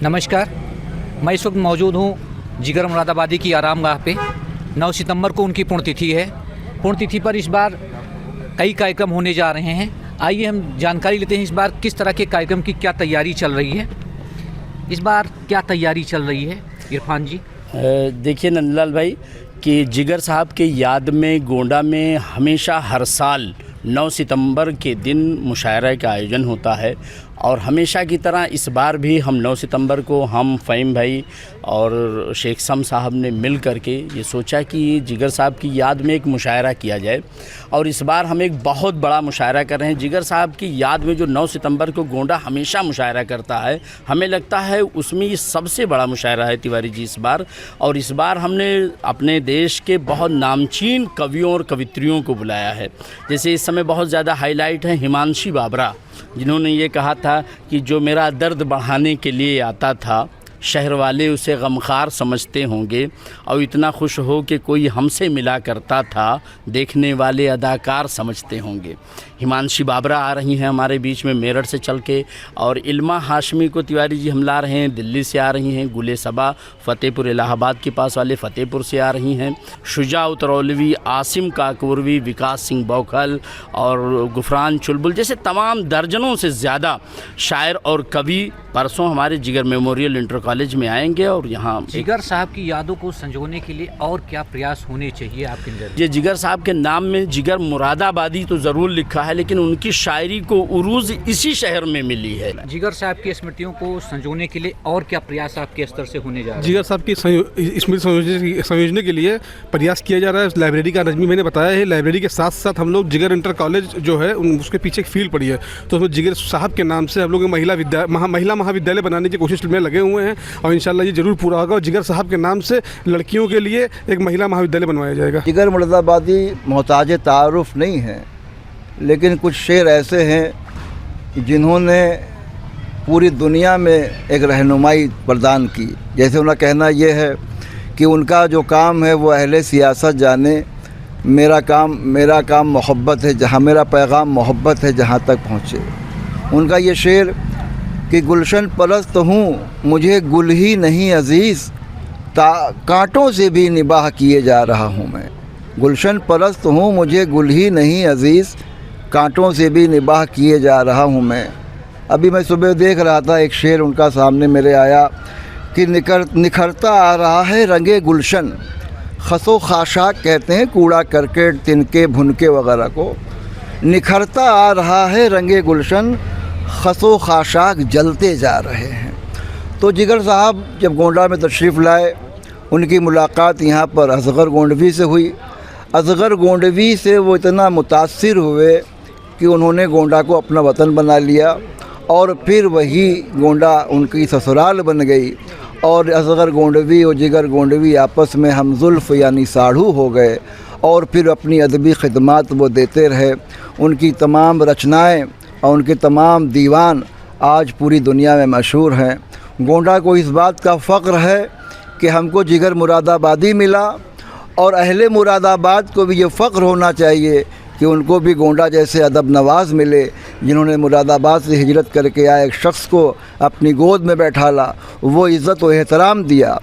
नमस्कार, मैं इस वक्त मौजूद हूँ जिगर मुरादाबादी की आरामगाह पे। 9 सितंबर को उनकी पुण्यतिथि है। पुण्यतिथि पर इस बार कई कार्यक्रम होने जा रहे हैं। आइए हम जानकारी लेते हैं इस बार किस तरह के कार्यक्रम की क्या तैयारी चल रही है। इस बार क्या तैयारी चल रही है इरफान जी? देखिए नंदलाल भाई कि जिगर साहब के याद में गोंडा में हमेशा हर साल 9 सितंबर के दिन मुशायरा का आयोजन होता है और हमेशा की तरह इस बार भी हम 9 सितंबर को हम फ़हीम भाई और शेख सम साहब ने मिल कर के ये सोचा कि जिगर साहब की याद में एक मुशायरा किया जाए और इस बार हम एक बहुत बड़ा मुशायरा कर रहे हैं। जिगर साहब की याद में जो 9 सितंबर को गोंडा हमेशा मुशायरा करता है, हमें लगता है उसमें ये सबसे बड़ा मुशायरा है तिवारी जी इस बार। और इस बार हमने अपने देश के बहुत नामचीन कवियों और कवित्रियों को बुलाया है। जैसे इस समय बहुत ज़्यादा हाईलाइट है हिमांशी बाबरा, जिन्होंने ये कहा था कि जो मेरा दर्द बढ़ाने के लिए आता था, शहर वाले उसे गमखार समझते होंगे और इतना खुश हो कि कोई हमसे मिला करता था, देखने वाले अदाकार समझते होंगे। हिमांशी बाबरा आ रही हैं हमारे बीच में मेरठ से चल के, और इल्मा हाशमी को तिवारी जी हम ला रहे हैं, दिल्ली से आ रही हैं। गुले सबा फ़तेहपुर इलाहाबाद के पास वाले फ़तेहपुर से आ रही हैं। शुजा उतरौलवी, आसिम काकूरवी, विकास सिंह बौखल और गुफरान चुलबुल जैसे तमाम दर्जनों से ज़्यादा शायर और कवि परसों हमारे जिगर मेमोरियल इंटर कॉलेज में आएंगे। और यहाँ जिगर साहब की यादों को संजोने के लिए और क्या प्रयास होने चाहिए आपके अंदर? ये जिगर साहब के नाम में जिगर मुरादाबादी तो ज़रूर लिखा है, लेकिन उनकी शायरी को उरूज इसी शहर में मिली है। जिगर साहब की स्मृतियों को संजोने के लिए और क्या प्रयास आपके स्तर से होने जा रहे हैं? जिगर साहब की स्मृति संयोजने के लिए प्रयास किया जा रहा है। लाइब्रेरी का नजमी मैंने बताया है। लाइब्रेरी के साथ साथ हम लोग जिगर इंटर कॉलेज जो है उसके पीछे एक फील्ड पड़ी है, तो उसमें जिगर साहब के नाम से हम लोग महिला महाविद्यालय बनाने की कोशिश में लगे हुए हैं और इंशाल्लाह ये जरूर पूरा होगा। और जिगर साहब के नाम से लड़कियों के लिए एक महिला महाविद्यालय बनवाया जाएगा। जिगर मुरादाबादी मोहताज तारुफ नहीं है, लेकिन कुछ शेर ऐसे हैं जिन्होंने पूरी दुनिया में एक रहनुमाई प्रदान की। जैसे उनका कहना यह है कि उनका जो काम है वो अहले सियासत जाने, मेरा काम मोहब्बत है जहाँ, मेरा पैगाम मोहब्बत है जहाँ तक पहुँचे। उनका ये शेर कि गुलशन परस्त हूँ मुझे गुल ही नहीं अजीज़, कांटों से भी निबाह किए जा रहा हूँ मैं। गुलशन परस्त हूँ मुझे गुल ही नहीं अजीज़, कांटों से भी निबाह किए जा रहा हूँ मैं। अभी मैं सुबह देख रहा था, एक शेर उनका सामने मेरे आया कि निखरता आ रहा है रंगे गुलशन, खसो खाशाक कहते हैं कूड़ा करकट तिनके भुनके वगैरह को। निखरता आ रहा है रंगे गुलशन, खसो खाशाक जलते जा रहे हैं। तो जिगर साहब जब गोंडा में तशरीफ़ लाए, उनकी मुलाकात यहाँ पर असग़र गोंडवी से हुई। असग़र गोंडवी से वो इतना मुतासिर हुए कि उन्होंने गोंडा को अपना वतन बना लिया और फिर वही गोंडा उनकी ससुराल बन गई। और असग़र गोंडवी और जिगर गोंडवी आपस में हमज़ुल्फ़ यानी साढ़ू हो गए और फिर अपनी अदबी ख़िदमात वो देते रहे। उनकी तमाम रचनाएँ और उनके तमाम दीवान आज पूरी दुनिया में मशहूर हैं। गोंडा को इस बात का फ़ख्र है कि हमको जिगर मुरादाबादी मिला और अहले मुरादाबाद को भी ये फ़ख्र होना चाहिए कि उनको भी गोंडा जैसे अदब नवाज़ मिले, जिन्होंने मुरादाबाद से हिजरत करके आए एक शख्स को अपनी गोद में बैठाला, वो इज़्ज़त व एहतराम दिया।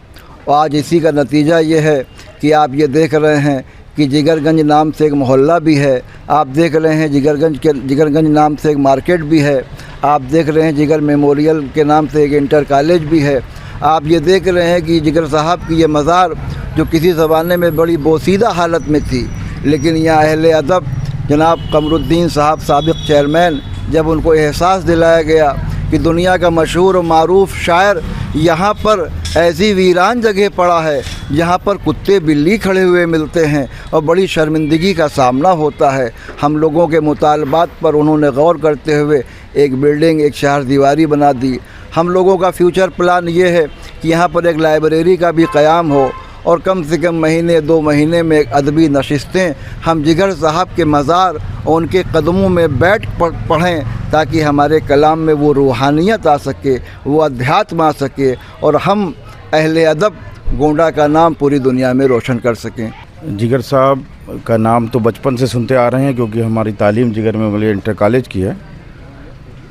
और आज इसी का नतीजा ये है कि आप ये देख रहे हैं कि जिगरगंज नाम से एक मोहल्ला भी है, आप देख रहे हैं जिगरगंज नाम से एक मार्केट भी है, आप देख रहे हैं जिगर मेमोरियल के नाम से एक इंटर कॉलेज भी है, आप ये देख रहे हैं कि जिगर साहब की ये मज़ार जो किसी ज़माने में बड़ी बोसीदा हालत में थी, लेकिन यहाँ अहले अदब जनाब कमरुद्दीन साहब साबिक़ चेयरमैन, जब उनको एहसास दिलाया गया कि दुनिया का मशहूर और मारूफ़ शायर यहाँ पर ऐसी वीरान जगह पड़ा है जहाँ पर कुत्ते बिल्ली खड़े हुए मिलते हैं और बड़ी शर्मिंदगी का सामना होता है। हम लोगों के मुतालबात पर उन्होंने गौर करते हुए एक बिल्डिंग, एक चार दीवारी बना दी। हम लोगों का फ्यूचर प्लान ये है कि यहाँ पर एक लाइब्रेरी का भी क़याम हो और कम से कम महीने 2 महीने में एक अदबी नशिस्तें हम जिगर साहब के मज़ार और उनके कदमों में बैठ पढ़ें, ताकि हमारे कलाम में वो रूहानियत आ सके, वो अध्यात्म आ सके और हम अहले अदब गोंडा का नाम पूरी दुनिया में रोशन कर सकें। जिगर साहब का नाम तो बचपन से सुनते आ रहे हैं, क्योंकि हमारी तालीम जिगर में इंटर कॉलेज की है।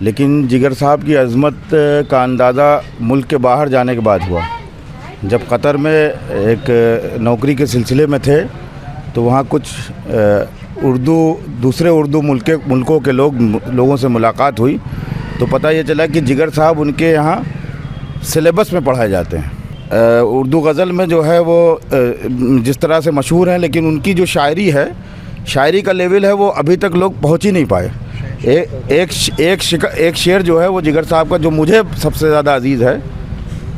लेकिन जिगर साहब की अज़मत का अंदाज़ा मुल्क के बाहर जाने के बाद हुआ। जब कतर में एक नौकरी के सिलसिले में थे तो वहाँ कुछ दूसरे उर्दू मुल्कों के लोगों से मुलाकात हुई तो पता ये चला कि जिगर साहब उनके यहाँ सिलेबस में पढ़ाए जाते हैं। उर्दू गज़ल में जो है वो जिस तरह से मशहूर हैं, लेकिन उनकी जो शायरी है, शायरी का लेवल है वो अभी तक लोग पहुँच ही नहीं पाए। एक शेर जो है वो जिगर साहब का जो मुझे सबसे ज़्यादा अजीज़ है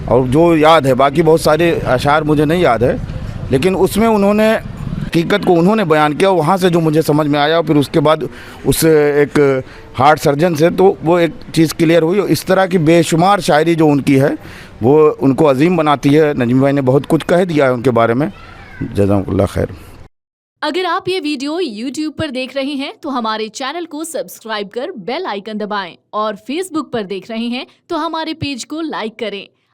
और जो याद है, बाकी बहुत सारे अशार मुझे नहीं याद है, लेकिन उसमें उन्होंने हकीकत को उन्होंने बयान किया। वहाँ से जो मुझे समझ में आया, फिर उसके बाद उस एक हार्ट सर्जन से तो वो एक चीज़ क्लियर हुई। इस तरह की बेशुमार शायरी जो उनकी है वो उनको अजीम बनाती है। नजमी भाई ने बहुत कुछ कह दिया है उनके बारे में। जज़ाकुमुल्लाह खैर। अगर आप ये वीडियो YouTube पर देख रहे हैं तो हमारे चैनल को सब्सक्राइब कर बेल आइकन दबाएं और Facebook पर देख रहे हैं तो हमारे पेज को लाइक करें।